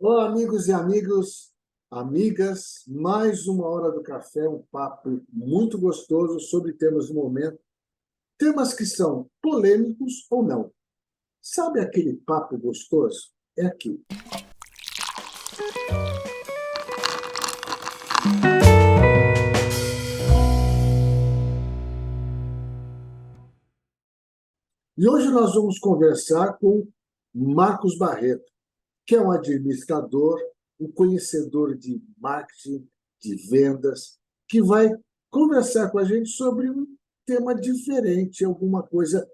Olá, amigos e amigas, mais uma hora do café, um papo muito gostoso sobre temas do momento, temas que são polêmicos ou não. Sabe aquele papo gostoso? É aqui. E hoje nós vamos conversar com Marcos Barreto, que é um administrador, um conhecedor de marketing, de vendas, que vai conversar com a gente sobre um tema diferente, alguma coisa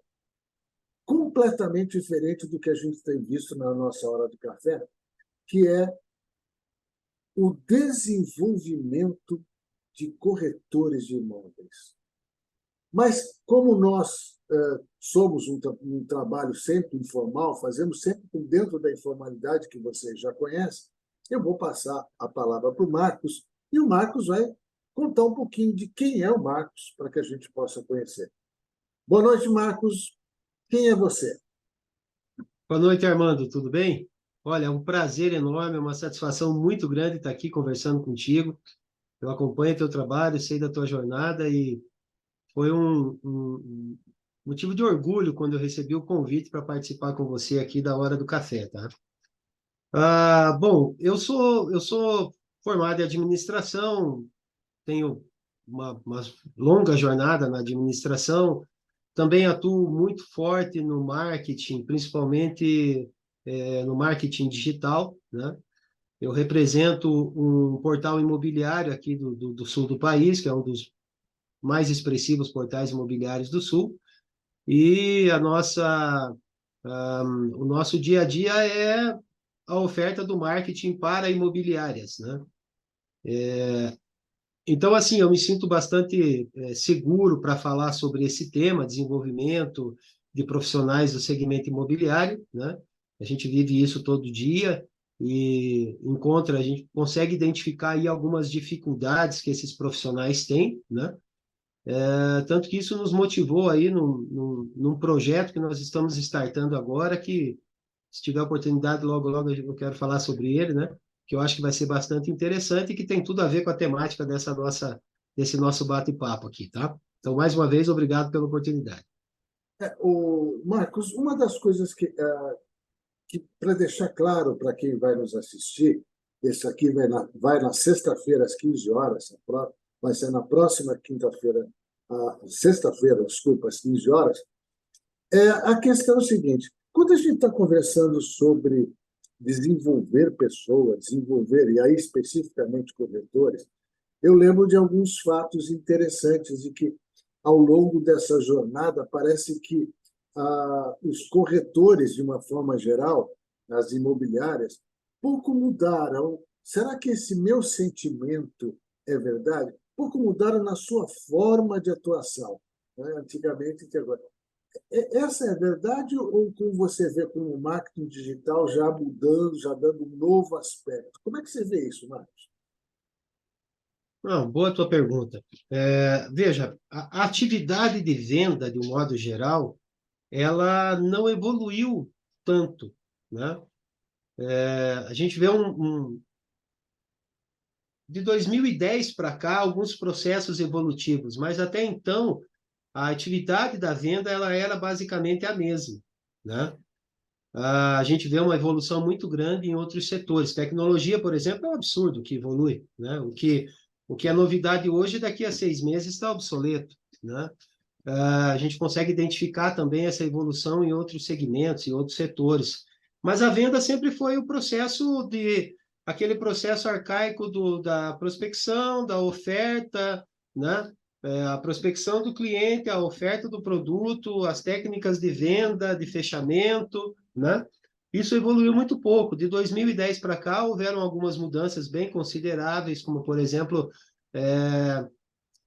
completamente diferente do que a gente tem visto na nossa hora do café, que é o desenvolvimento de corretores de imóveis. Mas, como nós somos um trabalho sempre informal, fazemos sempre dentro da informalidade que vocês já conhecem, eu vou passar a palavra para o Marcos, e o Marcos vai contar um pouquinho de quem é o Marcos, para que a gente possa conhecer. Boa noite, Marcos. Quem é você? Boa noite, Armando, tudo bem? Olha, é um prazer enorme, é uma satisfação muito grande estar aqui conversando contigo. Eu acompanho teu trabalho, sei da tua jornada e foi um motivo de orgulho quando eu recebi o convite para participar com você aqui da Hora do Café, tá? Bom, eu sou formado em administração, tenho uma longa jornada na administração, também atuo muito forte no marketing, principalmente no marketing digital, né? Eu represento um portal imobiliário aqui do sul do país, que é um dos mais expressivos portais imobiliários do sul, e o nosso dia a dia é a oferta do marketing para imobiliárias, né? Então, assim, eu me sinto bastante seguro para falar sobre esse tema, desenvolvimento de profissionais do segmento imobiliário, né? A gente vive isso todo dia e a gente consegue identificar aí algumas dificuldades que esses profissionais têm, né? Tanto que isso nos motivou aí num projeto que nós estamos startando agora, que se tiver oportunidade, logo, logo eu quero falar sobre ele, né? Que eu acho que vai ser bastante interessante e que tem tudo a ver com a temática desse nosso bate-papo aqui, tá? Então, mais uma vez, obrigado pela oportunidade. O Marcos, uma das coisas que para deixar claro para quem vai nos assistir, esse aqui vai na sexta-feira às 15 horas, vai ser na próxima quinta-feira, sexta-feira, desculpa, às 15 horas. A questão é o seguinte: quando a gente está conversando sobre desenvolver pessoas, desenvolver, e aí especificamente corretores, eu lembro de alguns fatos interessantes e que, ao longo dessa jornada, parece que os corretores, de uma forma geral, as imobiliárias, pouco mudaram. Será que esse meu sentimento é verdade? Pouco mudaram na sua forma de atuação, né? Antigamente e agora. Essa é a verdade ou como você vê com o marketing digital já mudando, já dando um novo aspecto? Como é que você vê isso, Marcos? Não, boa tua pergunta. Veja, a atividade de venda, de um modo geral, ela não evoluiu tanto, né? A gente vê de 2010 para cá, alguns processos evolutivos, mas até então, a atividade da venda ela era basicamente a mesma, né? A gente vê uma evolução muito grande em outros setores. Tecnologia, por exemplo, é um absurdo que evolui, né? O que é novidade hoje, daqui a 6 meses está obsoleto, né? A gente consegue identificar também essa evolução em outros segmentos, em outros setores. Mas a venda sempre foi o processo aquele processo arcaico da prospecção, da oferta, né? A prospecção do cliente, a oferta do produto, as técnicas de venda, de fechamento, né? Isso evoluiu muito pouco. De 2010 para cá, houveram algumas mudanças bem consideráveis, como, por exemplo, é,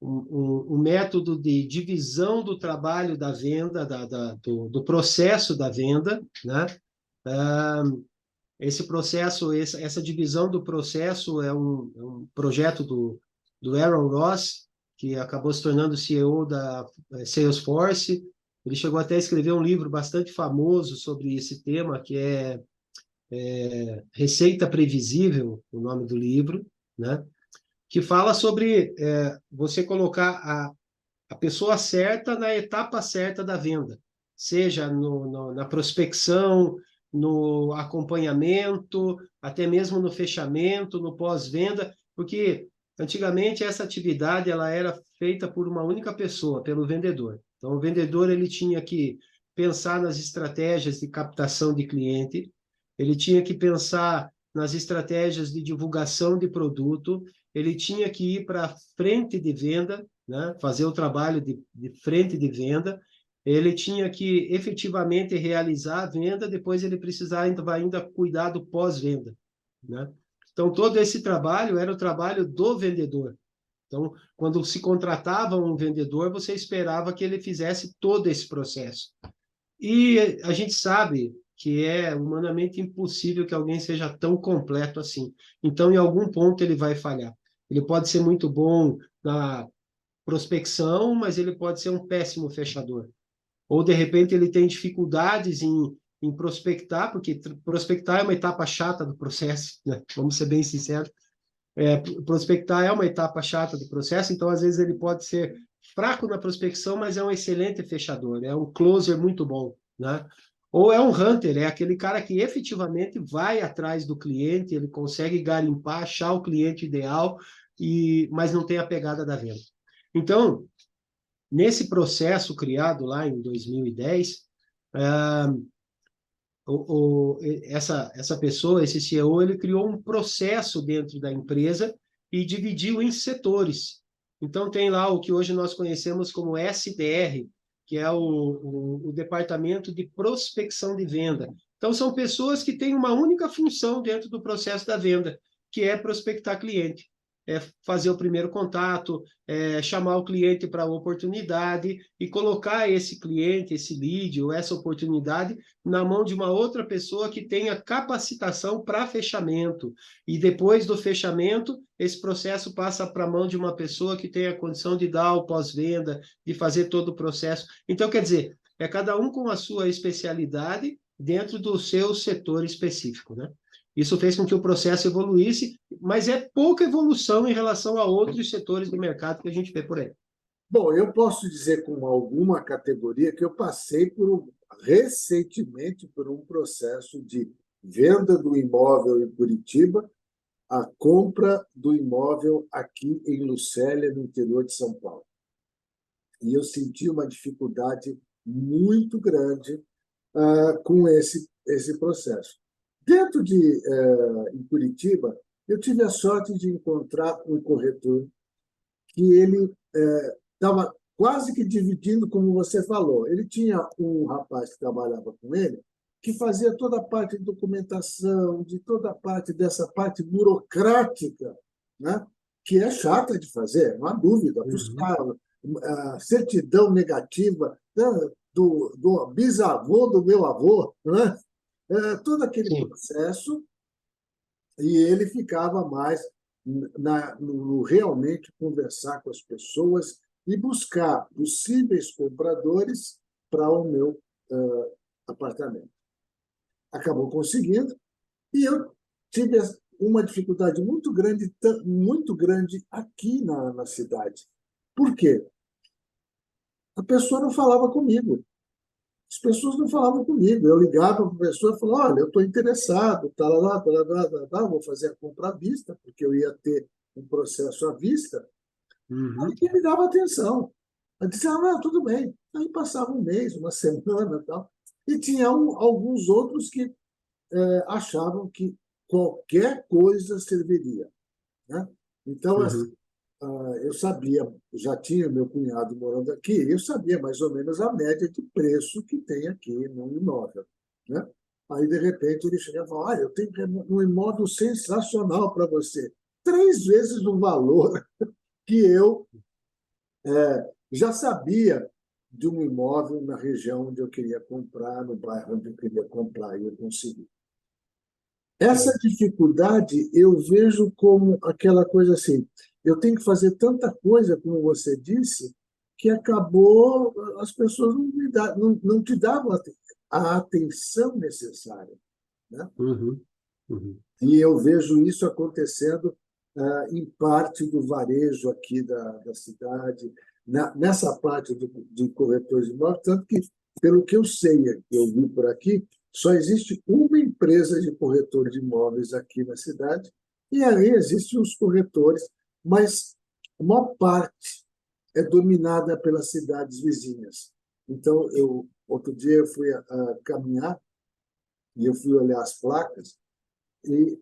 um método de divisão do trabalho da venda, do processo da venda, né? Ah, esse processo, essa divisão do processo é um projeto do Aaron Ross, que acabou se tornando CEO da Salesforce. Ele chegou até a escrever um livro bastante famoso sobre esse tema, que é Receita Previsível, o nome do livro, né? Que fala sobre você colocar a pessoa certa na etapa certa da venda, seja na prospecção, no acompanhamento, até mesmo no fechamento, no pós-venda, porque antigamente essa atividade ela era feita por uma única pessoa, pelo vendedor. Então, o vendedor ele tinha que pensar nas estratégias de captação de cliente, ele tinha que pensar nas estratégias de divulgação de produto, ele tinha que ir para a frente de venda, né? Fazer o trabalho de frente de venda, ele tinha que efetivamente realizar a venda, depois ele precisava ainda cuidar do pós-venda, né? Então, todo esse trabalho era o trabalho do vendedor. Então, quando se contratava um vendedor, você esperava que ele fizesse todo esse processo. E a gente sabe que é humanamente impossível que alguém seja tão completo assim. Então, em algum ponto, ele vai falhar. Ele pode ser muito bom na prospecção, mas ele pode ser um péssimo fechador. Ou, de repente, ele tem dificuldades em prospectar, porque prospectar é uma etapa chata do processo, né? Vamos ser bem sinceros. Prospectar é uma etapa chata do processo, então, às vezes, ele pode ser fraco na prospecção, mas é um excelente fechador, é um closer muito bom, né? Ou é um hunter, é aquele cara que efetivamente vai atrás do cliente, ele consegue garimpar, achar o cliente ideal, mas não tem a pegada da venda. Então, nesse processo criado lá em 2010, essa pessoa, esse CEO, ele criou um processo dentro da empresa e dividiu em setores. Então, tem lá o que hoje nós conhecemos como SDR, que é o Departamento de Prospecção de Venda. Então, são pessoas que têm uma única função dentro do processo da venda, que é prospectar cliente. Fazer o primeiro contato, chamar o cliente para a oportunidade e colocar esse cliente, esse lead ou essa oportunidade na mão de uma outra pessoa que tenha capacitação para fechamento. E depois do fechamento, esse processo passa para a mão de uma pessoa que tenha condição de dar o pós-venda, de fazer todo o processo. Então, quer dizer, é cada um com a sua especialidade dentro do seu setor específico, né? Isso fez com que o processo evoluísse, mas é pouca evolução em relação a outros setores do mercado que a gente vê por aí. Bom, eu posso dizer com alguma categoria que eu passei recentemente por um processo de venda do imóvel em Curitiba, a compra do imóvel aqui em Lucélia, no interior de São Paulo. E eu senti uma dificuldade muito grande com esse processo. Dentro em Curitiba, eu tive a sorte de encontrar um corretor que ele estava quase que dividindo, como você falou. Ele tinha um rapaz que trabalhava com ele, que fazia toda a parte de documentação, de toda a parte dessa parte burocrática, né? Que é chata de fazer, não há dúvida. Uhum. Buscar a certidão negativa, né? do bisavô do meu avô, né? Todo aquele Sim. processo, e ele ficava mais no realmente conversar com as pessoas e buscar possíveis compradores para o meu apartamento. Acabou conseguindo, e eu tive uma dificuldade muito grande aqui na cidade. Por quê? A pessoa não falava comigo. As pessoas não falavam comigo. Eu ligava para a pessoa e falava: olha, eu estou interessado, vou fazer a compra à vista, porque eu ia ter um processo à vista. Aí Uhum. ninguém me dava atenção. Eu disse: não, tudo bem. Aí passava um mês, uma semana e tal. E tinha alguns outros que achavam que qualquer coisa serviria, né? Então, assim, Uhum. eu sabia, já tinha meu cunhado morando aqui, eu sabia mais ou menos a média de preço que tem aqui no imóvel, né? Aí, de repente, ele chegava e falava: eu tenho um imóvel sensacional para você. 3 vezes o valor que eu já sabia de um imóvel na região onde eu queria comprar, no bairro onde eu queria comprar, e eu consegui. Essa Sim. dificuldade eu vejo como aquela coisa assim: eu tenho que fazer tanta coisa, como você disse, que acabou, as pessoas não te davam a atenção necessária. né? Uhum. Uhum. E eu vejo isso acontecendo em parte do varejo aqui da cidade, nessa parte de corretores de imóveis, tanto que, pelo que eu sei, eu vi por aqui, só existe uma empresa de corretor de imóveis aqui na cidade, e aí existem os corretores, mas a maior parte é dominada pelas cidades vizinhas. Então, outro dia eu fui caminhar e eu fui olhar as placas, e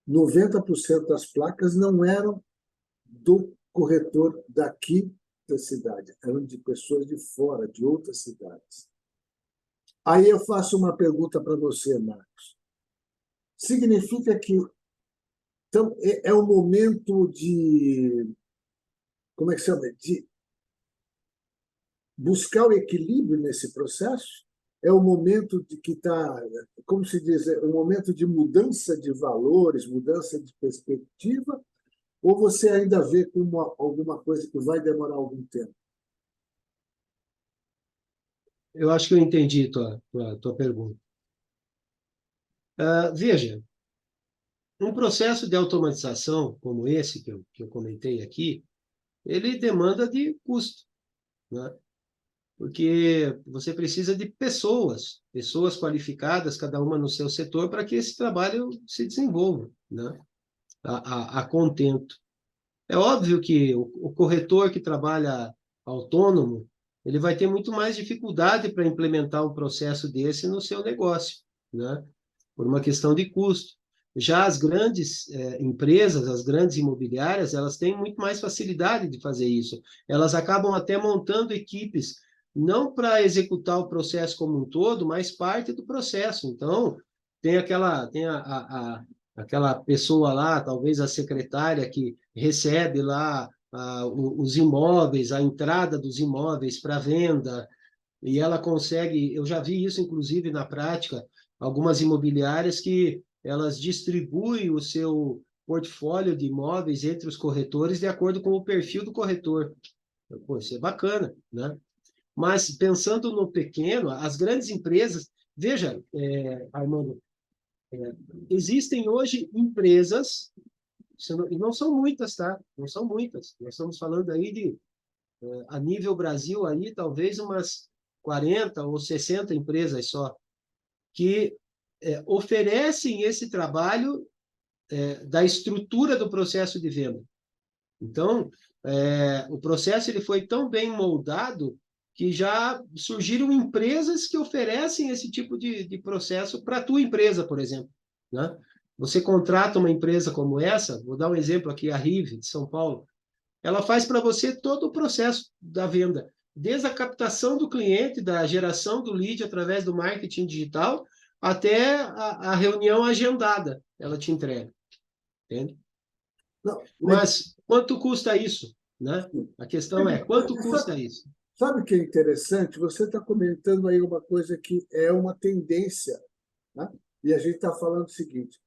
90% das placas não eram do corretor daqui da cidade, eram de pessoas de fora, de outras cidades. Aí eu faço uma pergunta para você, Marcos. Significa que então, é um momento de, como é que chama? De buscar o equilíbrio nesse processo? É um momento de que está, como se diz, um momento de mudança de valores, mudança de perspectiva, ou você ainda vê como alguma coisa que vai demorar algum tempo? Eu acho que eu entendi tua pergunta. Veja, um processo de automatização como esse que eu comentei aqui, ele demanda de custo, né? Porque você precisa de pessoas qualificadas, cada uma no seu setor, para que esse trabalho se desenvolva, né? A contento. É óbvio que o corretor que trabalha autônomo, ele vai ter muito mais dificuldade para implementar um processo desse no seu negócio, né? Por uma questão de custo. Já as grandes empresas, as grandes imobiliárias, elas têm muito mais facilidade de fazer isso. Elas acabam até montando equipes, não para executar o processo como um todo, mas parte do processo. Então, aquela pessoa lá, talvez a secretária que recebe lá os imóveis, a entrada dos imóveis para venda, e ela consegue, eu já vi isso inclusive na prática, algumas imobiliárias que elas distribuem o seu portfólio de imóveis entre os corretores de acordo com o perfil do corretor. Pô, isso é bacana, né? Mas pensando no pequeno, as grandes empresas, veja, Armando, existem hoje empresas, e não são muitas, tá? Não são muitas. Nós estamos falando aí de, a nível Brasil, aí talvez umas 40 ou 60 empresas só, que oferecem esse trabalho da estrutura do processo de venda. Então, o processo ele foi tão bem moldado que já surgiram empresas que oferecem esse tipo de processo para a tua empresa, por exemplo, né? Você contrata uma empresa como essa, vou dar um exemplo aqui, a Rive, de São Paulo, ela faz para você todo o processo da venda, desde a captação do cliente, da geração do lead através do marketing digital, até a reunião agendada, ela te entrega, entende? Não, Mas quanto custa isso, né? A questão é, quanto custa isso? sabe o que é interessante? Você está comentando aí uma coisa que é uma tendência, né? E a gente está falando o seguinte: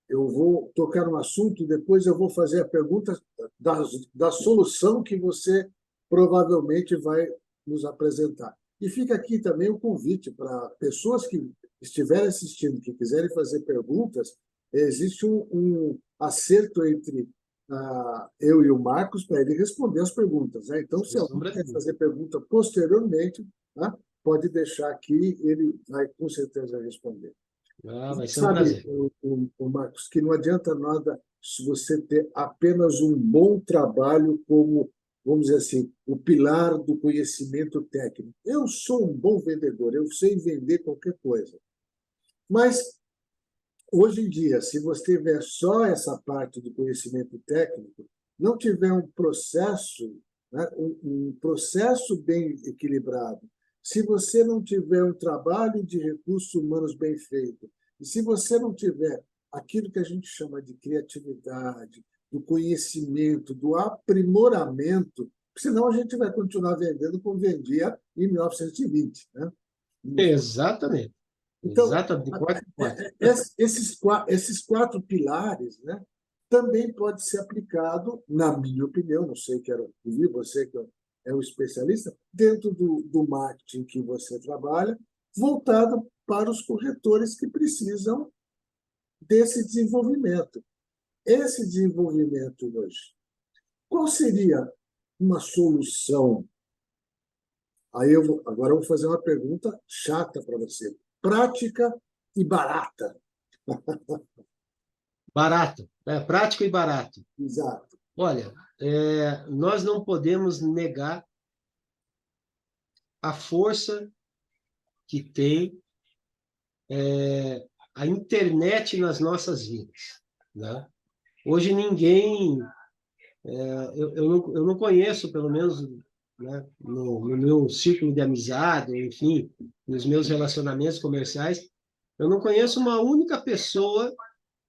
eu vou tocar no assunto, depois eu vou fazer a pergunta da solução que você provavelmente vai nos apresentar. E fica aqui também o convite para pessoas que estiverem assistindo, que quiserem fazer perguntas, existe um acerto entre eu e o Marcos para ele responder as perguntas, né? Então, se Sem alguém sombra de quer dúvida. fazer pergunta posteriormente, né, pode deixar aqui, ele vai com certeza responder. Vai ser um Sabe, prazer. Marcos, que não adianta nada se você ter apenas um bom trabalho como, vamos dizer assim, o pilar do conhecimento técnico. Eu sou um bom vendedor, eu sei vender qualquer coisa. Mas, hoje em dia, se você tiver só essa parte do conhecimento técnico, não tiver um processo, né, um processo bem equilibrado, se você não tiver um trabalho de recursos humanos bem feito, e se você não tiver aquilo que a gente chama de criatividade, do conhecimento, do aprimoramento, senão a gente vai continuar vendendo como vendia em 1920, né? Exatamente. Então, Exatamente. De quatro em quatro. esses quatro pilares, né, também pode ser aplicado, na minha opinião, não sei, quero ouvir você que é um especialista, dentro do marketing que você trabalha, voltada para os corretores que precisam desse desenvolvimento. Esse desenvolvimento hoje, qual seria uma solução? Agora eu vou fazer uma pergunta chata para você. Prática e barata. Barato, prático e barato. Exato. Olha, nós não podemos negar a força que tem a internet nas nossas vidas, né? Hoje ninguém, eu não conheço, pelo menos, né, no meu círculo de amizade, enfim, nos meus relacionamentos comerciais, eu não conheço uma única pessoa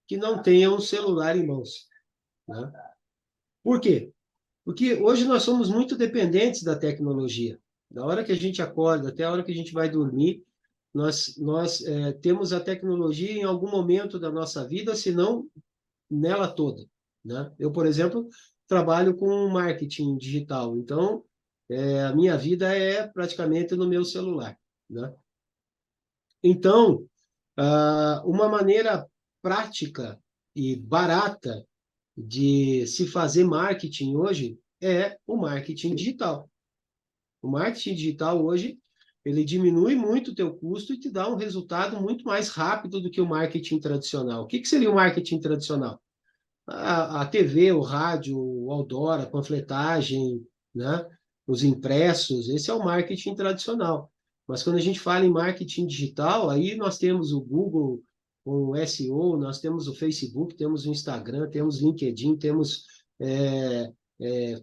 que não tenha um celular em mãos, né? Por quê? Porque hoje nós somos muito dependentes da tecnologia. Da hora que a gente acorda até a hora que a gente vai dormir, nós temos a tecnologia em algum momento da nossa vida, se não nela toda, né? Eu, por exemplo, trabalho com marketing digital, então a minha vida é praticamente no meu celular, né? Então, uma maneira prática e barata de se fazer marketing hoje é o marketing digital. O marketing digital hoje, ele diminui muito o teu custo e te dá um resultado muito mais rápido do que o marketing tradicional. O que seria o marketing tradicional? A TV, o rádio, o outdoor, a panfletagem, né? Os impressos, esse é o marketing tradicional. Mas quando a gente fala em marketing digital, aí nós temos o Google com o SEO, nós temos o Facebook, temos o Instagram, temos o LinkedIn, temos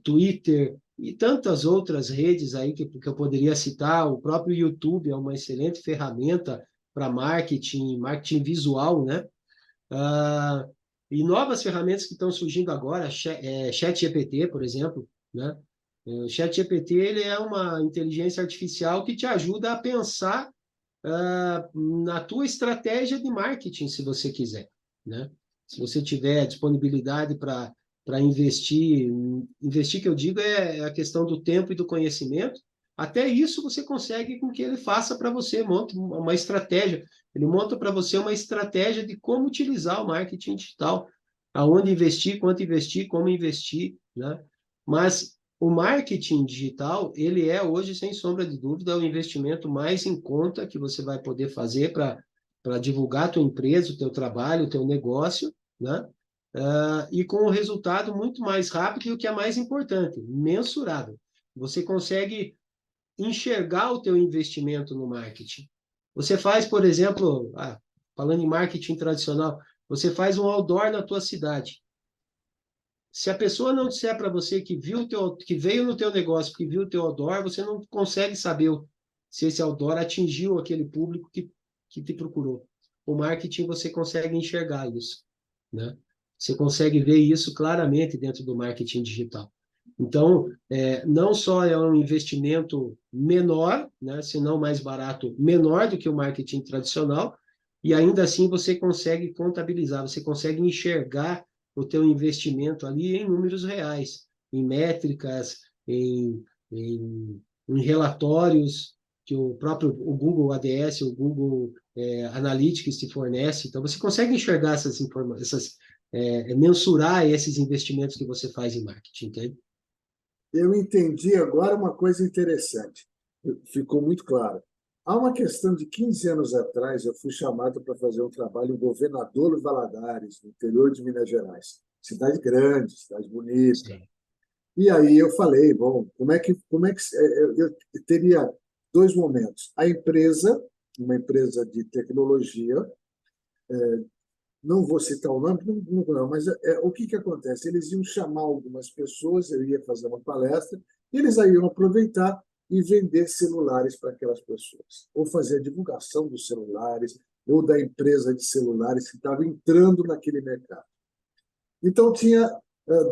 Twitter e tantas outras redes aí que eu poderia citar. O próprio YouTube é uma excelente ferramenta para marketing visual, né? Ah, e novas ferramentas que estão surgindo agora, ChatGPT, por exemplo, né? O ChatGPT, ele é uma inteligência artificial que te ajuda a pensar na tua estratégia de marketing, se você quiser, né? Se você tiver disponibilidade para investir que eu digo é a questão do tempo e do conhecimento, até isso você consegue com que ele faça para você, monte uma estratégia. Ele monta para você uma estratégia de como utilizar o marketing digital, aonde investir, quanto investir, como investir, né? Mas o marketing digital, ele é hoje, sem sombra de dúvida, o investimento mais em conta que você vai poder fazer para divulgar a tua empresa, o teu trabalho, o teu negócio, né? E com um resultado muito mais rápido e o que é mais importante, mensurável. Você consegue enxergar o teu investimento no marketing. Você faz, por exemplo, falando em marketing tradicional, você faz um outdoor na tua cidade. Se a pessoa não disser para você que veio no teu negócio, que viu o teu outdoor, você não consegue saber se esse outdoor atingiu aquele público que te procurou. O marketing você consegue enxergar isso, né? Você consegue ver isso claramente dentro do marketing digital. Então, não só é um investimento menor, né, se não mais barato, menor do que o marketing tradicional, e ainda assim você consegue contabilizar, você consegue enxergar o teu investimento ali em números reais, em métricas, em relatórios que o próprio Google ADS, o Google Analytics te fornece. Então, você consegue enxergar essas informações, mensurar esses investimentos que você faz em marketing, entende? Eu entendi agora uma coisa interessante. Ficou muito claro. Há uma questão de 15 anos atrás, eu fui chamado para fazer um trabalho em Governador Valadares, no interior de Minas Gerais. Cidade grande, cidade bonita. Sim. E aí eu falei, bom, eu teria dois momentos. A empresa, uma empresa de tecnologia, não vou citar o nome, não, mas o que acontece? Eles iam chamar algumas pessoas, eu ia fazer uma palestra, e eles aí iam aproveitar e vender celulares para aquelas pessoas, ou fazer a divulgação dos celulares, ou da empresa de celulares que estava entrando naquele mercado. Então, tinha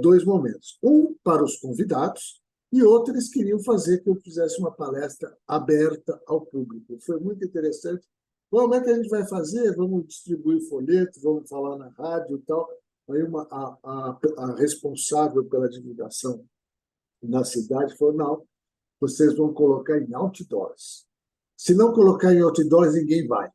dois momentos. Um para os convidados, e outro eles queriam fazer que eu fizesse uma palestra aberta ao público. Foi muito interessante. Como é que a gente vai fazer? Vamos distribuir folheto, vamos falar na rádio e tal. Aí a responsável pela divulgação na cidade falou, não, vocês vão colocar em outdoors. Se não colocar em outdoors, ninguém vai.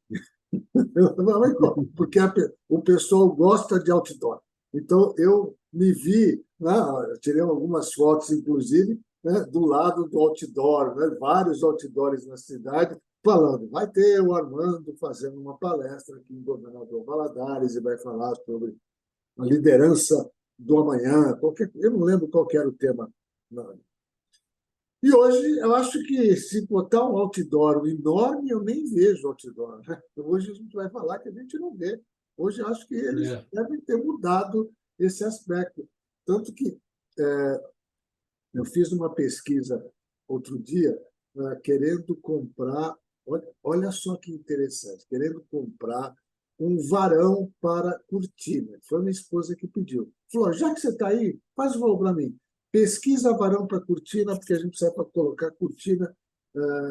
Porque o pessoal gosta de outdoor. Então, eu me vi, né, eu tirei algumas fotos, inclusive, né, do lado do outdoor, né, vários outdoors na cidade, falando, vai ter o Armando fazendo uma palestra aqui em Governador Valadares e vai falar sobre a liderança do amanhã, eu não lembro qual que era o tema. Não. E hoje, eu acho que se botar um outdoor enorme, eu nem vejo outdoor, né? Hoje a gente vai falar que a gente não vê. Hoje eu acho que eles É. devem ter mudado esse aspecto. Tanto que eu fiz uma pesquisa outro dia, querendo comprar, olha só que interessante, querendo comprar um varão para cortina. Foi minha esposa que pediu. Falou, já que você está aí, faz um favor para mim. Pesquisa varão para cortina, porque a gente precisa colocar cortina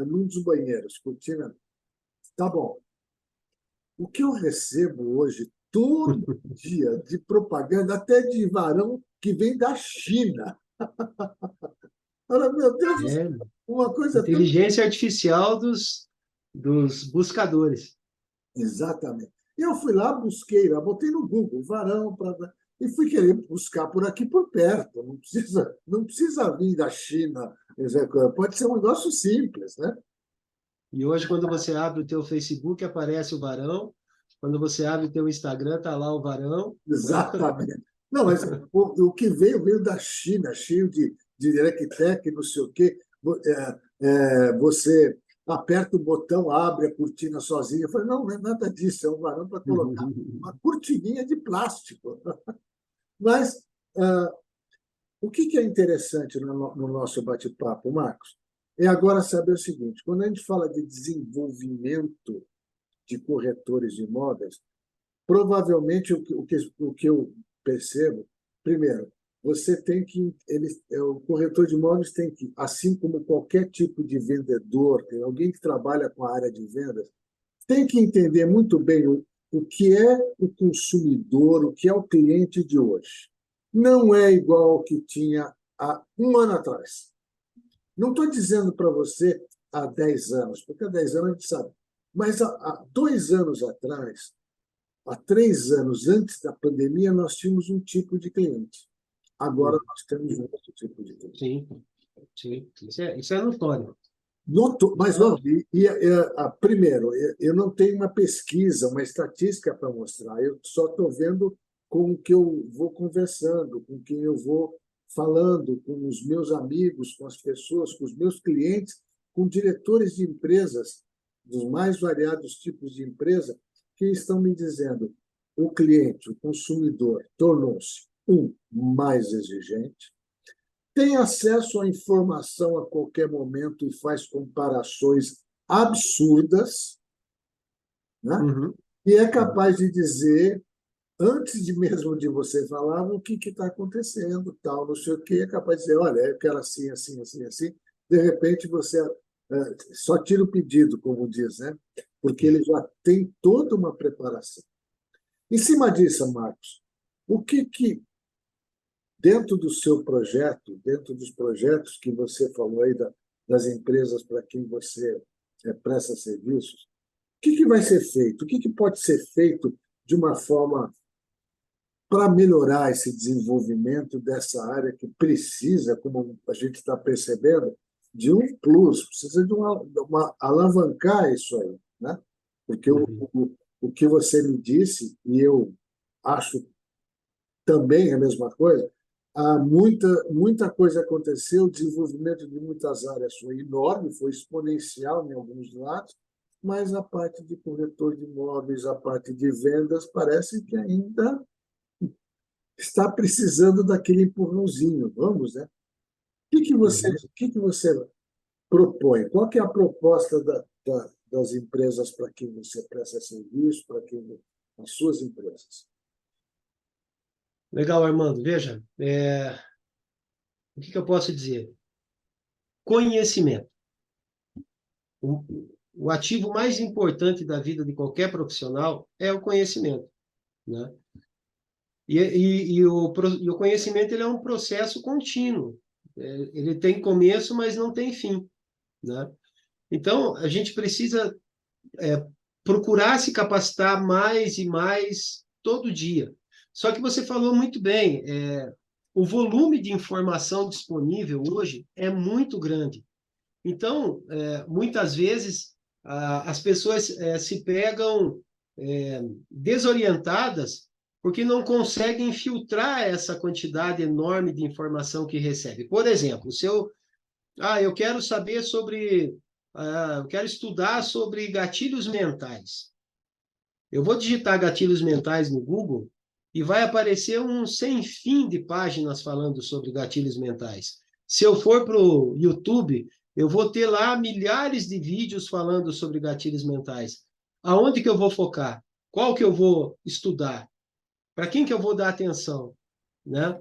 num dos banheiros. Cortina, tá bom. O que eu recebo hoje, todo dia, de propaganda, até de varão que vem da China. Olha, meu Deus do céu, É, uma coisa tão. inteligência artificial dos buscadores. Exatamente. E eu fui lá, busquei lá, botei no Google, varão, e fui querer buscar por aqui por perto. Não precisa vir da China. Pode ser um negócio simples, né? E hoje, quando você abre o teu Facebook, aparece o varão. Quando você abre o teu Instagram, tá lá o varão. Exatamente. Não, mas o que veio da China, cheio de direct-tech, não sei o quê. Você aperta o botão, abre a cortina sozinha. Eu falei, não, não é nada disso, é um varão para colocar uma cortininha de plástico. Mas o que é interessante no nosso bate-papo, Marcos? É agora saber o seguinte: quando a gente fala de desenvolvimento de corretores de imóveis, provavelmente o que eu percebo, primeiro, você tem que, o corretor de imóveis tem que, assim como qualquer tipo de vendedor, tem alguém que trabalha com a área de vendas, tem que entender muito bem o que é o consumidor, o que é o cliente de hoje. Não é igual ao que tinha há um ano atrás. Não estou dizendo para você há 10 anos, porque há 10 anos a gente sabe, mas há 2 anos atrás, há 3 anos antes da pandemia, nós tínhamos um tipo de cliente. Agora nós temos um outro tipo de cliente. Sim, sim. Isso é notório. Mas, não, primeiro, eu não tenho uma pesquisa, uma estatística para mostrar, eu só estou vendo com o que eu vou conversando, com quem eu vou falando, com os meus amigos, com as pessoas, com os meus clientes, com diretores de empresas, dos mais variados tipos de empresa, que estão me dizendo: o cliente, o consumidor, tornou-se, mais exigente, tem acesso à informação a qualquer momento e faz comparações absurdas, né? Uhum. E é capaz de dizer, antes de mesmo de você falar, o que está acontecendo, tal, não sei o quê, é capaz de dizer, olha, eu quero assim, assim, assim, assim. De repente, você só tira o pedido, como diz, né? Porque ele já tem toda uma preparação. Em cima disso, Marcos, o que dentro do seu projeto, dentro dos projetos que você falou aí das empresas para quem você presta serviços, o que vai ser feito? O que pode ser feito de uma forma para melhorar esse desenvolvimento dessa área que precisa, como a gente está percebendo, de um plus, precisa de uma alavancar isso aí, né? Porque Uhum. o que você me disse, e eu acho também a mesma coisa, muita coisa aconteceu, o desenvolvimento de muitas áreas foi enorme, foi exponencial em alguns lados, mas a parte de corretor de imóveis, a parte de vendas, parece que ainda está precisando daquele empurrãozinho. Vamos, né? Uhum. O que você propõe? Qual que é a proposta das empresas para quem você presta serviço, para quem as suas empresas? Legal, Armando. Veja, o que eu posso dizer? Conhecimento. O, o ativo mais importante da vida de qualquer profissional é o conhecimento, né? E o conhecimento ele é um processo contínuo. Ele tem começo, mas não tem fim, né? Então, a gente precisa procurar se capacitar mais e mais todo dia. Só que você falou muito bem, o volume de informação disponível hoje é muito grande. Então, muitas vezes, as pessoas se pegam desorientadas porque não conseguem filtrar essa quantidade enorme de informação que recebe. Por exemplo, se eu quero saber sobre, eu quero estudar sobre gatilhos mentais. Eu vou digitar gatilhos mentais no Google e vai aparecer um sem fim de páginas falando sobre gatilhos mentais. Se eu for para o YouTube, eu vou ter lá milhares de vídeos falando sobre gatilhos mentais. Aonde que eu vou focar? Qual que eu vou estudar? Para quem que eu vou dar atenção? Né?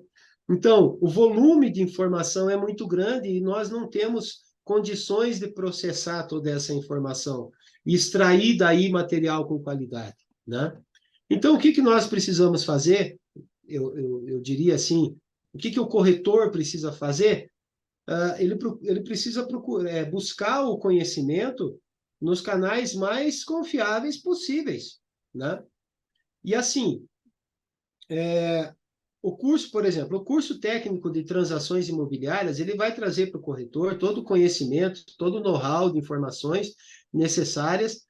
Então, o volume de informação é muito grande e nós não temos condições de processar toda essa informação e extrair daí material com qualidade, né? Então, o que nós precisamos fazer? Eu diria assim, o que o corretor precisa fazer? Ele precisa buscar o conhecimento nos canais mais confiáveis possíveis, né? E assim, o curso, por exemplo, o curso técnico de transações imobiliárias, ele vai trazer para o corretor todo o conhecimento, todo o know-how de informações necessárias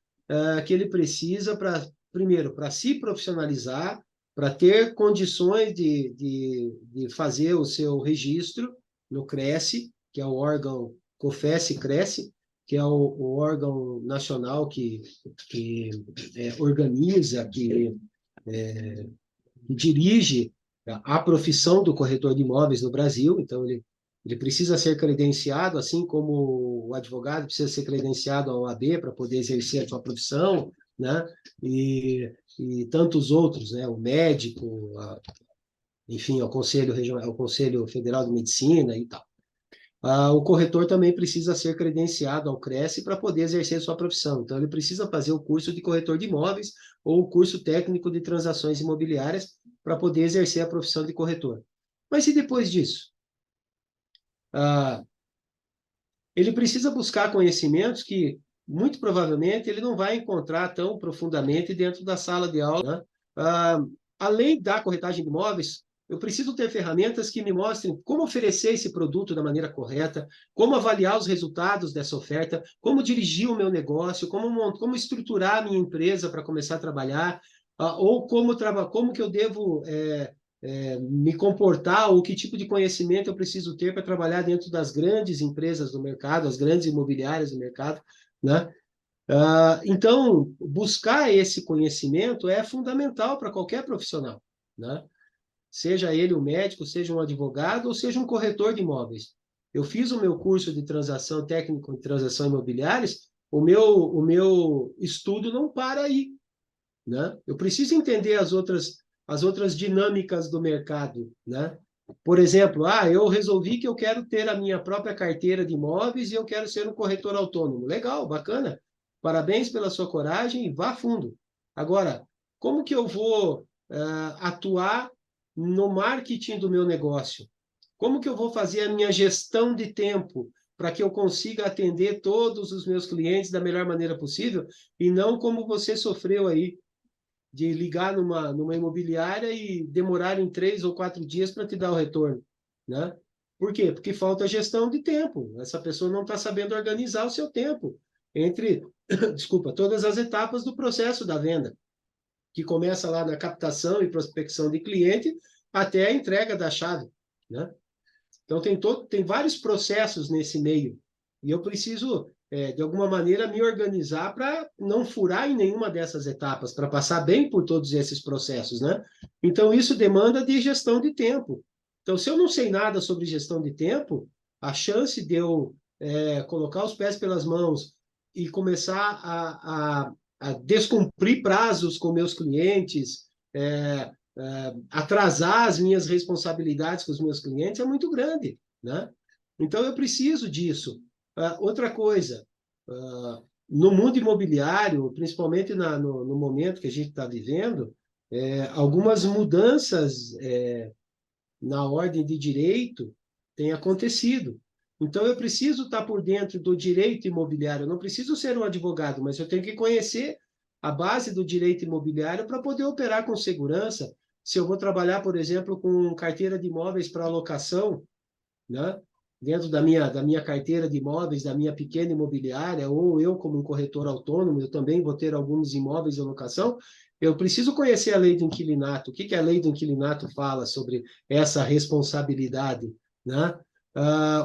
que ele precisa para, primeiro, para se profissionalizar, para ter condições de fazer o seu registro no CRESSE, que é o órgão COFES-CRESSE, que é o órgão nacional que organiza, que dirige a profissão do corretor de imóveis no Brasil, então ele precisa ser credenciado, assim como o advogado precisa ser credenciado à OAB para poder exercer a sua profissão, né? E tantos outros, né? O médico, enfim, o Conselho Regional, o Conselho Federal de Medicina e tal. O corretor também precisa ser credenciado ao CRESSE para poder exercer sua profissão. Então, ele precisa fazer o curso de corretor de imóveis ou o curso técnico de transações imobiliárias para poder exercer a profissão de corretor. Mas e depois disso? Ele precisa buscar conhecimentos que, muito provavelmente, ele não vai encontrar tão profundamente dentro da sala de aula, né? Além da corretagem de imóveis, eu preciso ter ferramentas que me mostrem como oferecer esse produto da maneira correta, como avaliar os resultados dessa oferta, como dirigir o meu negócio, como estruturar a minha empresa para começar a trabalhar, ou como que eu devo me comportar, ou que tipo de conhecimento eu preciso ter para trabalhar dentro das grandes empresas do mercado, as grandes imobiliárias do mercado, né? Então, buscar esse conhecimento é fundamental para qualquer profissional, né? Seja ele um médico, seja um advogado, ou seja um corretor de imóveis. Eu fiz o meu curso de transação técnico de transação imobiliárias, o meu estudo não para aí, né? Eu preciso entender as outras dinâmicas do mercado, né? Por exemplo, eu resolvi que eu quero ter a minha própria carteira de imóveis e eu quero ser um corretor autônomo. Legal, bacana. Parabéns pela sua coragem e vá fundo. Agora, como que eu vou atuar no marketing do meu negócio? Como que eu vou fazer a minha gestão de tempo para que eu consiga atender todos os meus clientes da melhor maneira possível e não como você sofreu aí de ligar numa imobiliária e demorarem 3 ou 4 dias para te dar o retorno, né? Por quê? Porque falta gestão de tempo. Essa pessoa não está sabendo organizar o seu tempo entre, desculpa, todas as etapas do processo da venda, que começa lá na captação e prospecção de cliente até a entrega da chave, né? Então, tem vários processos nesse meio. E eu preciso, de alguma maneira, me organizar para não furar em nenhuma dessas etapas, para passar bem por todos esses processos, né? Então, isso demanda de gestão de tempo. Então, se eu não sei nada sobre gestão de tempo, a chance de eu colocar os pés pelas mãos e começar a descumprir prazos com meus clientes, atrasar as minhas responsabilidades com os meus clientes é muito grande, né? Então, eu preciso disso. Outra coisa, no mundo imobiliário, principalmente no momento que a gente está vivendo, algumas mudanças na ordem de direito têm acontecido. Então, eu preciso estar por dentro do direito imobiliário. Eu não preciso ser um advogado, mas eu tenho que conhecer a base do direito imobiliário para poder operar com segurança. Se eu vou trabalhar, por exemplo, com carteira de imóveis para alocação, né? Dentro da minha carteira de imóveis, da minha pequena imobiliária, ou eu como um corretor autônomo, eu também vou ter alguns imóveis de locação, eu preciso conhecer a lei do inquilinato. O que que a lei do inquilinato fala sobre essa responsabilidade, né?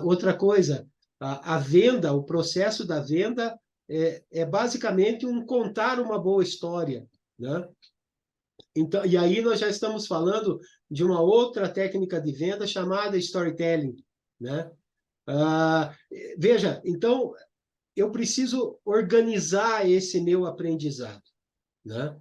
Outra coisa, a venda, o processo da venda é basicamente contar uma boa história, né? Então, e aí nós já estamos falando de uma outra técnica de venda chamada storytelling, né? Ah, Veja, então eu preciso organizar esse meu aprendizado, né?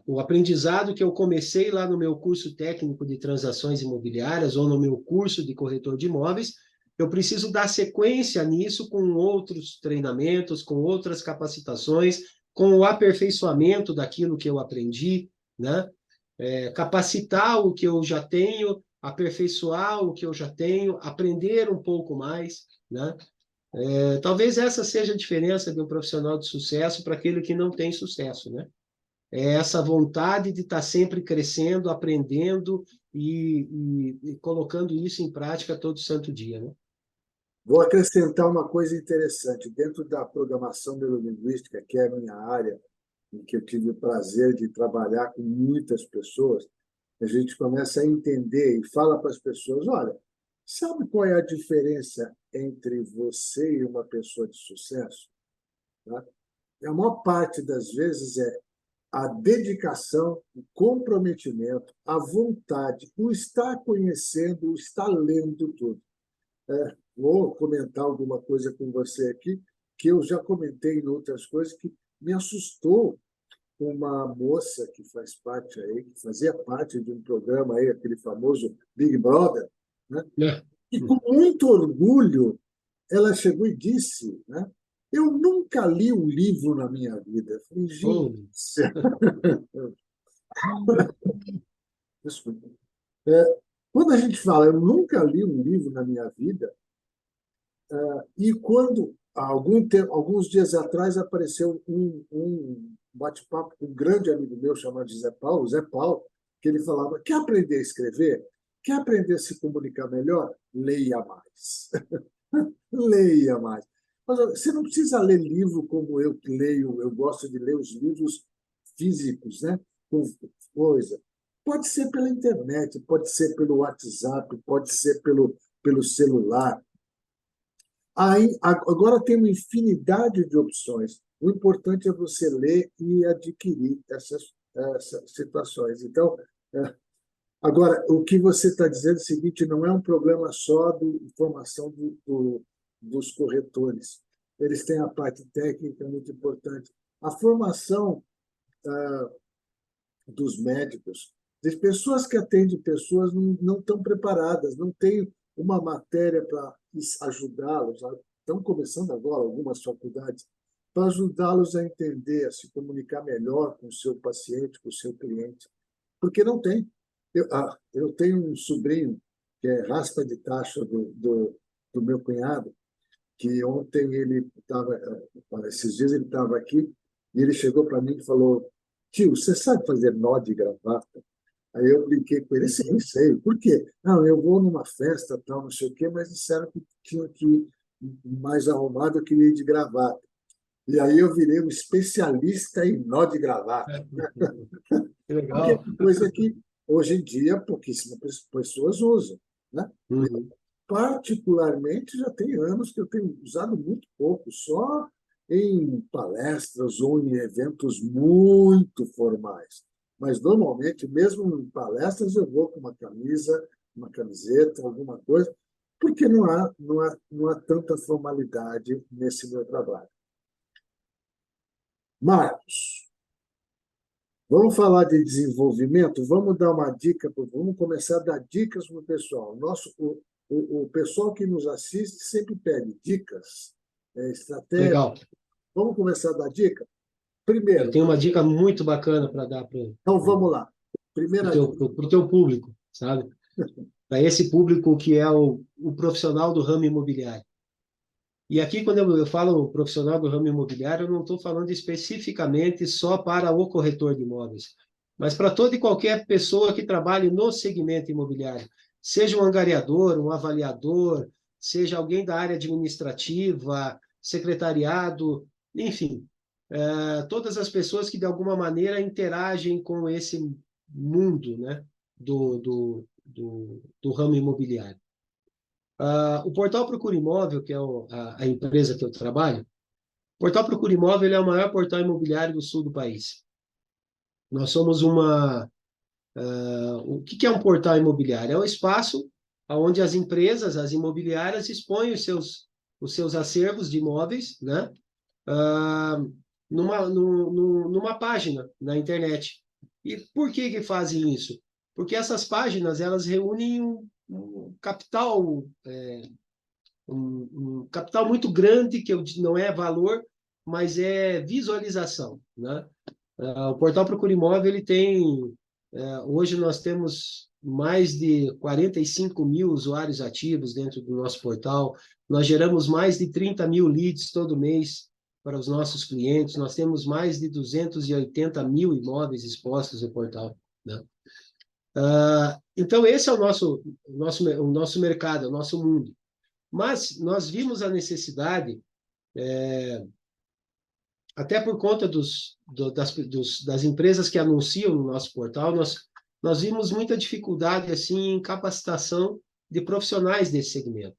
O aprendizado que eu comecei lá no meu curso técnico de transações imobiliárias ou no meu curso de corretor de imóveis, eu preciso dar sequência nisso com outros treinamentos, com outras capacitações, com o aperfeiçoamento daquilo que eu aprendi, né? Capacitar o que eu já tenho, aperfeiçoar o que eu já tenho, aprender um pouco mais, né? Talvez essa seja a diferença de um profissional de sucesso para aquele que não tem sucesso, né? É essa vontade de estar sempre crescendo, aprendendo e colocando isso em prática todo santo dia, né? Vou acrescentar uma coisa interessante. Dentro da programação neurolinguística, que é a minha área, em que eu tive o prazer de trabalhar com muitas pessoas, a gente começa a entender e fala para as pessoas: olha, sabe qual é a diferença entre você e uma pessoa de sucesso? Tá? A maior parte das vezes é a dedicação, o comprometimento, a vontade, o estar conhecendo, o estar lendo tudo. Vou comentar alguma coisa com você aqui, que eu já comentei em outras coisas, que me assustou uma moça que faz parte aí, que fazia parte de um programa aí, aquele famoso Big Brother, né? É. E com muito orgulho ela chegou e disse, né? Eu nunca li um livro na minha vida. Eu falei, gente, Oh, desculpa. Quando a gente fala, eu nunca li um livro na minha vida, e quando, alguns dias atrás, apareceu um bate-papo com um grande amigo meu chamado Zé Paulo, que ele falava: quer aprender a escrever? Quer aprender a se comunicar melhor? Leia mais. Leia mais. Mas você não precisa ler livro como eu que leio, eu gosto de ler os livros físicos, né? Com coisa. Pode ser pela internet, pode ser pelo WhatsApp, pode ser pelo celular. Aí, agora tem uma infinidade de opções. O importante é você ler e adquirir essas situações. Então, é, agora, o que você está dizendo é o seguinte: não é um problema só de formação dos corretores. Eles têm a parte técnica muito importante. A formação dos médicos, das pessoas que atendem pessoas, não estão preparadas, não têm uma matéria para ajudá-los. Estão começando agora algumas faculdades para ajudá-los a entender, a se comunicar melhor com o seu paciente, com o seu cliente, porque não tem. Eu tenho um sobrinho que é raspa de taxa do meu cunhado, que ontem ele estava, esses dias ele estava aqui, e ele chegou para mim e falou: tio, você sabe fazer nó de gravata? Aí eu brinquei com ele: sim, sei. Por quê? Não, eu vou numa festa, tal, não sei o quê, mas disseram que tinha que ir mais arrumado, eu queria ir de gravata. E aí eu virei um especialista em nó de gravata, que porque é legal. uma coisa que hoje em dia pouquíssimas pessoas usam, né? Uhum. Particularmente, já tem anos que eu tenho usado muito pouco, só em palestras ou em eventos muito formais. Mas, normalmente, mesmo em palestras, eu vou com uma camisa, uma camiseta, alguma coisa, porque não há tanta formalidade nesse meu trabalho. Marcos, vamos falar de desenvolvimento? Vamos dar uma dica, vamos começar a dar dicas para o pessoal. O pessoal que nos assiste sempre pede dicas, estratégias. Legal. Vamos começar a dar dica? Eu Primeiro, tenho uma dica muito bacana para dar para então o vamos lá. Primeira dica, teu público, sabe? para esse público que é o profissional do ramo imobiliário. E aqui, quando eu falo profissional do ramo imobiliário, eu não estou falando especificamente só para o corretor de imóveis, mas para toda e qualquer pessoa que trabalhe no segmento imobiliário, seja um angariador, um avaliador, seja alguém da área administrativa, secretariado, enfim, todas as pessoas que de alguma maneira interagem com esse mundo, né, do ramo imobiliário. O Portal Procura Imóvel, que é a empresa que eu trabalho, o Portal Procura Imóvel é o maior portal imobiliário do sul do país. Nós somos o que é um portal imobiliário? É um espaço onde as empresas, as imobiliárias, expõem os seus acervos de imóveis, né? Numa página na internet. E por que fazem isso? Porque essas páginas elas reúnem um capital um capital muito grande, que não é valor, mas é visualização, né? O portal Procura Imóvel, ele tem, hoje nós temos mais de 45 mil usuários ativos dentro do nosso portal, nós geramos mais de 30 mil leads todo mês para os nossos clientes, nós temos mais de 280 mil imóveis expostos no portal, né? Então, esse é o nosso mercado, o nosso mundo. Mas nós vimos a necessidade, até por conta das empresas que anunciam no nosso portal, nós vimos muita dificuldade assim, em capacitação de profissionais desse segmento.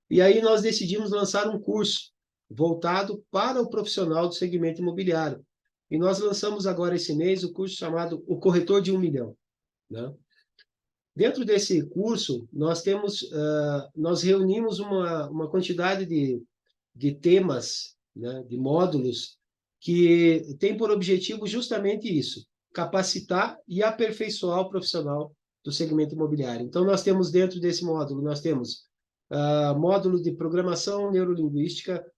E aí nós decidimos lançar um curso voltado para o profissional do segmento imobiliário. E nós lançamos agora esse mês o curso chamado O Corretor de 1 Milhão, né? Dentro desse curso, nós reunimos uma quantidade de temas, né, de módulos, que tem por objetivo justamente isso, capacitar e aperfeiçoar o profissional do segmento imobiliário. Então, nós temos dentro desse módulo, nós temos módulo de programação neurolinguística,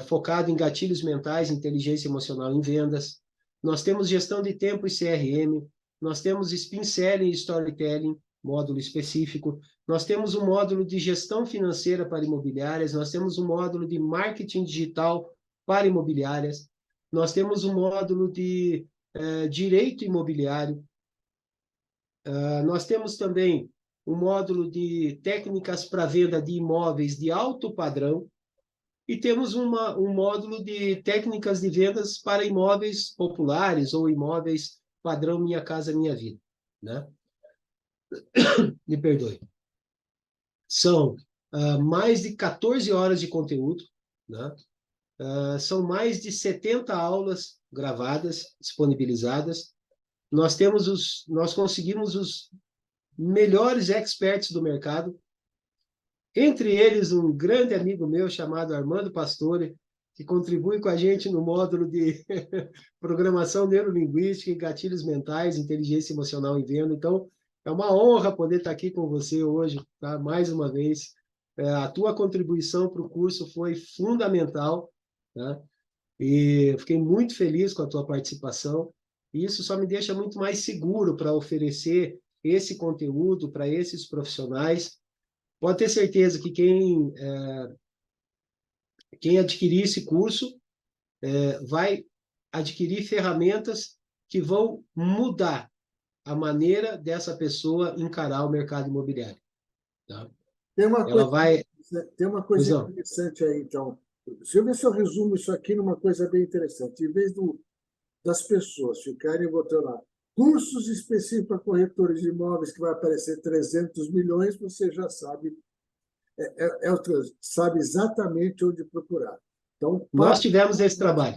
focado em gatilhos mentais, inteligência emocional em vendas. Nós temos gestão de tempo e CRM, nós temos spin selling e storytelling, módulo específico. Nós temos um módulo de gestão financeira para imobiliárias, nós temos um módulo de marketing digital para imobiliárias, nós temos um módulo de direito imobiliário, nós temos também um módulo de técnicas para venda de imóveis de alto padrão e temos um módulo de técnicas de vendas para imóveis populares ou imóveis padrão Minha Casa Minha Vida, né? Me perdoe. São mais de 14 horas de conteúdo, né? São mais de 70 aulas gravadas, disponibilizadas. Nós conseguimos os melhores experts do mercado, entre eles um grande amigo meu chamado Armando Pastore, que contribui com a gente no módulo de programação neurolinguística e gatilhos mentais, inteligência emocional em venda. Então, é uma honra poder estar aqui com você hoje, tá? Mais uma vez. A tua contribuição para o curso foi fundamental, tá? E fiquei muito feliz com a tua participação. E isso só me deixa muito mais seguro para oferecer esse conteúdo para esses profissionais. Pode ter certeza que quem adquirir esse curso vai adquirir ferramentas que vão mudar a maneira dessa pessoa encarar o mercado imobiliário, tá? Tem uma Ela coisa, vai... tem uma Pois coisa não. interessante aí, então. Deixa eu ver se eu resumo isso aqui numa coisa bem interessante. Em vez das pessoas ficarem botando lá cursos específicos para corretores de imóveis, que vai aparecer 300 milhões, você já sabe, sabe exatamente onde procurar. Então, Nós tivemos esse trabalho.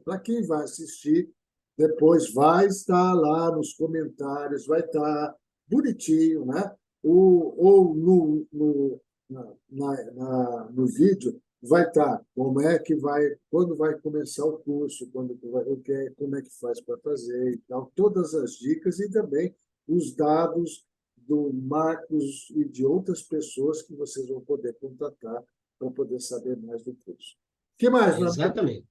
para quem vai assistir, depois vai estar lá nos comentários, vai estar bonitinho, né? Ou no vídeo vai estar como é que vai, quando vai começar o curso, como é que faz para fazer e tal, todas as dicas e também os dados do Marcos e de outras pessoas que vocês vão poder contatar para poder saber mais do curso. O que mais, meu amigo? Exatamente.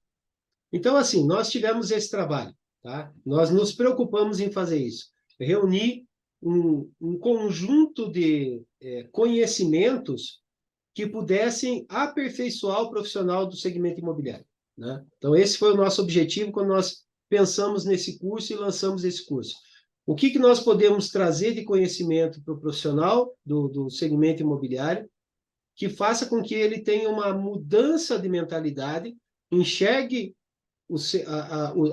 Então, assim, nós tivemos esse trabalho, tá? Nós nos preocupamos em fazer isso. Reunir um conjunto de conhecimentos que pudessem aperfeiçoar o profissional do segmento imobiliário, né? Então, esse foi o nosso objetivo quando nós pensamos nesse curso e lançamos esse curso. O que nós podemos trazer de conhecimento para o profissional do segmento imobiliário que faça com que ele tenha uma mudança de mentalidade, enxergue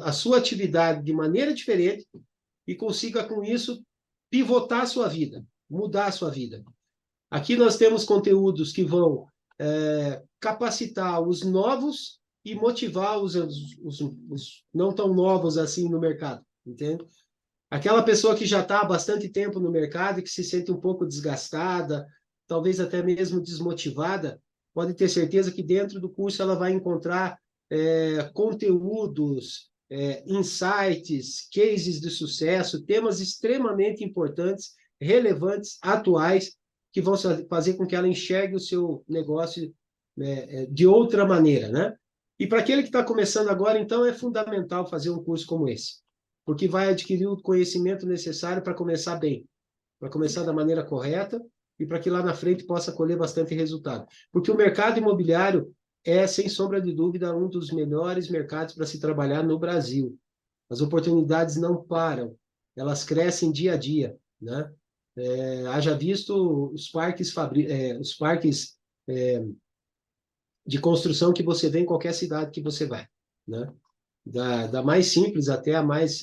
a sua atividade de maneira diferente e consiga, com isso, pivotar a sua vida, mudar a sua vida. Aqui nós temos conteúdos que vão capacitar os novos e motivar os não tão novos assim no mercado, entende? Aquela pessoa que já está há bastante tempo no mercado e que se sente um pouco desgastada, talvez até mesmo desmotivada, pode ter certeza que dentro do curso ela vai encontrar conteúdos, insights, cases de sucesso, temas extremamente importantes, relevantes, atuais, que vão fazer com que ela enxergue o seu negócio de outra maneira, né? E para aquele que está começando agora, então, é fundamental fazer um curso como esse, porque vai adquirir o conhecimento necessário para começar bem, para começar da maneira correta e para que lá na frente possa colher bastante resultado. Porque o mercado imobiliário é, sem sombra de dúvida, um dos melhores mercados para se trabalhar no Brasil. As oportunidades não param, elas crescem dia a dia, né? Haja visto os parques de construção que você vê em qualquer cidade que você vai, né? Da mais simples até a mais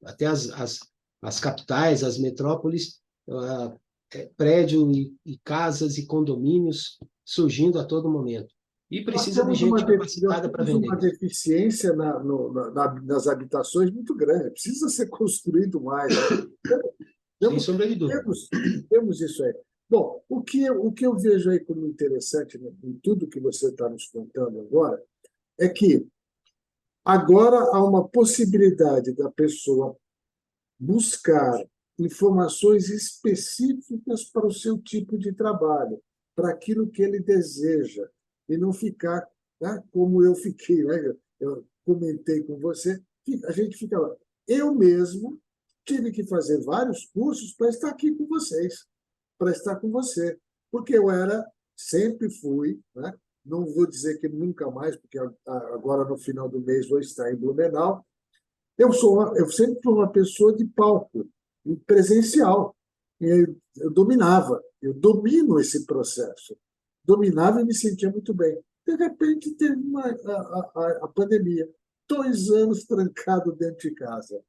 até as capitais, as metrópoles, prédio e casas e condomínios surgindo a todo momento. E precisa de gente capacitada para vender. Nós temos uma deficiência nas habitações muito grande. Precisa ser construído mais. Sem sombra de dúvida. Temos isso aí. Bom, o que eu vejo aí como interessante em tudo que você está nos contando agora é que agora há uma possibilidade da pessoa buscar informações específicas para o seu tipo de trabalho, para aquilo que ele deseja, e não ficar, né, como eu fiquei, né? Eu comentei com você, a gente fica lá. Eu mesmo tive que fazer vários cursos para estar aqui com vocês, para estar com você, porque eu sempre fui, né? Não vou dizer que nunca mais, porque agora no final do mês vou estar em Blumenau. Eu sempre fui uma pessoa de palco, presencial. Eu eu domino esse processo. Dominava e me sentia muito bem. De repente, teve a pandemia. 2 anos trancado dentro de casa. O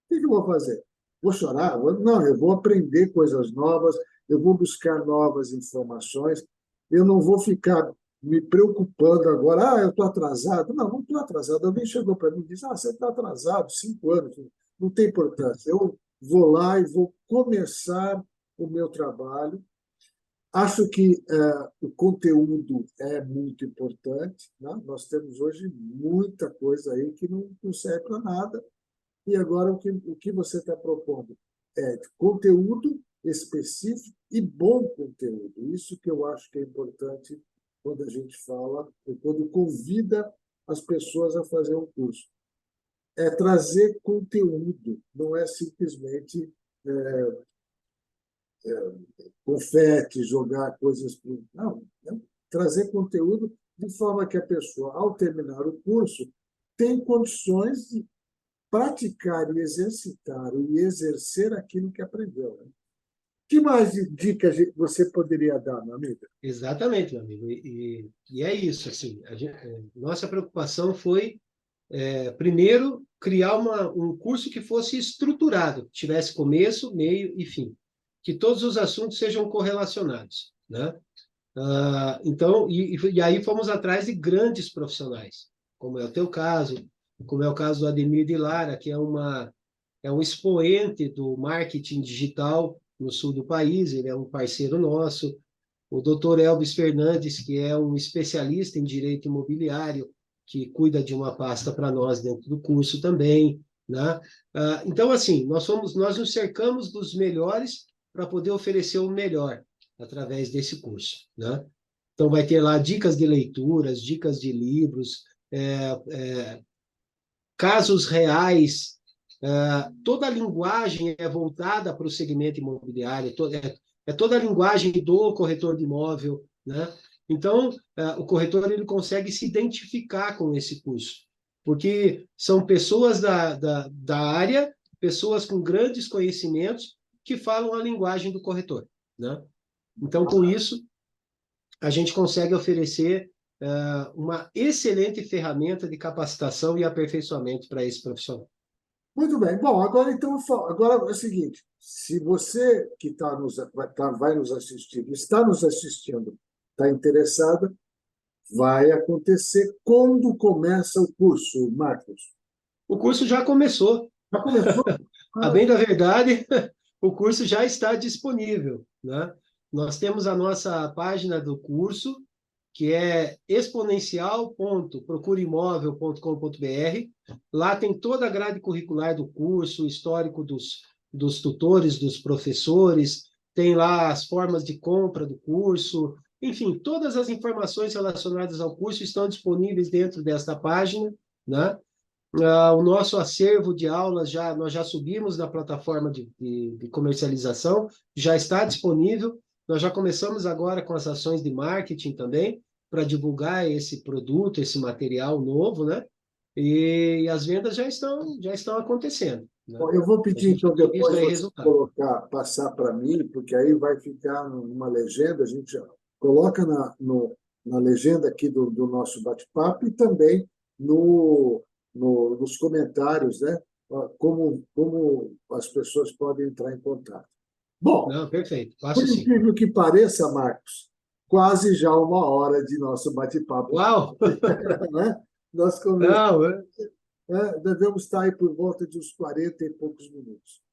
que eu vou fazer? Vou chorar? Não, eu vou aprender coisas novas, eu vou buscar novas informações, eu não vou ficar me preocupando agora, eu estou atrasado. Não estou atrasado. Alguém chegou para mim e disse, você está atrasado, 5 anos, não tem importância. Eu vou lá e vou começar o meu trabalho. Acho que o conteúdo é muito importante, né? Nós temos hoje muita coisa aí que não serve para nada. E agora o que você está propondo é conteúdo específico e bom conteúdo. Isso que eu acho que é importante quando a gente fala, quando convida as pessoas a fazer um curso. É trazer conteúdo, não é simplesmente confete, jogar coisas. Não, é trazer conteúdo de forma que a pessoa, ao terminar o curso, tem condições de praticar e exercitar e exercer aquilo que aprendeu. Né? Que mais dicas você poderia dar, meu amigo? Exatamente, meu amigo. E é isso. Assim, nossa preocupação foi, primeiro, criar um curso que fosse estruturado, tivesse começo, meio e fim. Que todos os assuntos sejam correlacionados, né? Então, e aí fomos atrás de grandes profissionais, como é o teu caso, como é o caso do Ademir de Lara, que é um expoente do marketing digital no sul do país, ele é um parceiro nosso. O doutor Elvis Fernandes, que é um especialista em direito imobiliário, que cuida de uma pasta para nós dentro do curso também, né? Então, assim, nós nos cercamos dos melhores para poder oferecer o melhor através desse curso, né? Então, vai ter lá dicas de leituras, dicas de livros, casos reais toda a linguagem é voltada para o segmento imobiliário, é toda a linguagem do corretor de imóvel, né? Então, o corretor ele consegue se identificar com esse curso, porque são pessoas da área, pessoas com grandes conhecimentos que falam a linguagem do corretor, né? Então, com isso, a gente consegue oferecer uma excelente ferramenta de capacitação e aperfeiçoamento para esse profissional. Muito bem. Bom, agora então, agora é o seguinte: se você que vai nos assistir, está nos assistindo, está interessado, vai acontecer quando começa o curso, Marcos? O curso já começou. Já começou? A bem da verdade, o curso já está disponível, né? Nós temos a nossa página do curso, que é exponencial.procureimóvel.com.br. Lá tem toda a grade curricular do curso, o histórico dos tutores, dos professores, tem lá as formas de compra do curso, enfim, todas as informações relacionadas ao curso estão disponíveis dentro desta página, né? O nosso acervo de aulas nós já subimos na plataforma de comercialização, já está disponível. Nós já começamos agora com as ações de marketing também, para divulgar esse produto, esse material novo, né? E as vendas já estão acontecendo, né? Bom, eu vou A pedir, gente então, tem visto depois aí você resultado. passar para mim, porque aí vai ficar numa legenda, a gente coloca na legenda aqui do nosso bate-papo e também nos comentários, né? Como as pessoas podem entrar em contato. Bom, Não, perfeito. por Faço sim. incrível que pareça, Marcos, quase já uma hora de nosso bate-papo, Uau! né? Nós começamos, Não, devemos estar aí por volta de uns 40 e poucos minutos.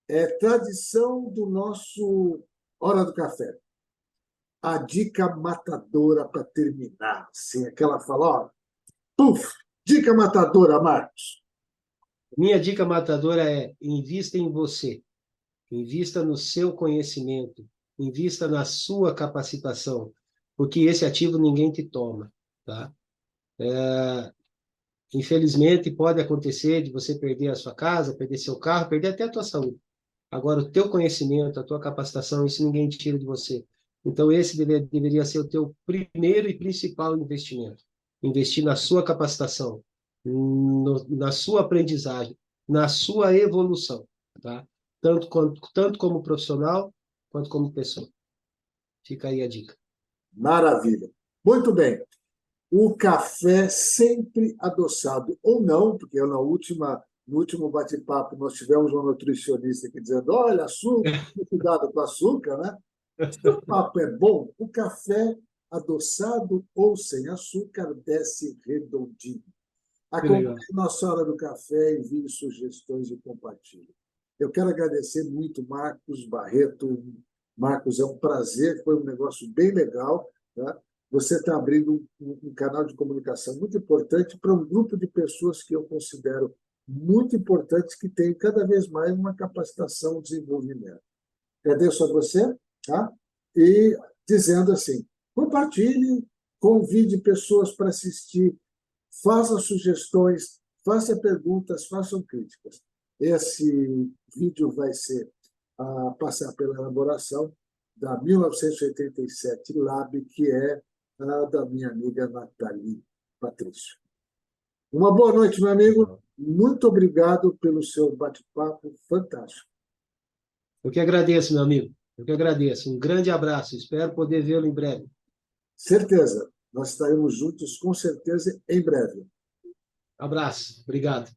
É tradição do nosso Hora do Café. A dica matadora para terminar. Assim, aquela fala, ó, puf, dica matadora, Marcos. minha dica matadora é: invista em você. Invista no seu conhecimento, invista na sua capacitação, porque esse ativo ninguém te toma, tá? Infelizmente, pode acontecer de você perder a sua casa, perder seu carro, perder até a tua saúde. Agora, o teu conhecimento, a tua capacitação, isso ninguém tira de você. Então, esse deveria ser o teu primeiro e principal investimento. Investir na sua capacitação, na sua aprendizagem, na sua evolução, tá? Tanto como profissional, quanto como pessoa. Fica aí a dica. Maravilha. Muito bem. O café sempre adoçado, ou não, porque no último bate-papo nós tivemos um nutricionista aqui dizendo, olha, açúcar, cuidado com açúcar, né? Se o papo é bom, o café adoçado ou sem açúcar desce redondinho. Que Acompanhe legal. nossa Hora do Café, envie sugestões e compartilhe. Eu quero agradecer muito Marcos Barreto. Marcos, é um prazer, foi um negócio bem legal. Tá? Você está abrindo um canal de comunicação muito importante para um grupo de pessoas que eu considero muito importantes, que têm cada vez mais uma capacitação e desenvolvimento. Agradeço a você, tá? E dizendo assim, compartilhe, convide pessoas para assistir, faça sugestões, faça perguntas, façam críticas. Esse vídeo vai ser passar pela elaboração da 1987 Lab, que é a da minha amiga Nathalie Patrício. Uma boa noite, meu amigo. Muito obrigado pelo seu bate-papo fantástico. Eu que agradeço, meu amigo. Eu que agradeço. Um grande abraço. Espero poder vê-lo em breve. Certeza, nós estaremos juntos, com certeza, em breve. Abraço. Obrigado.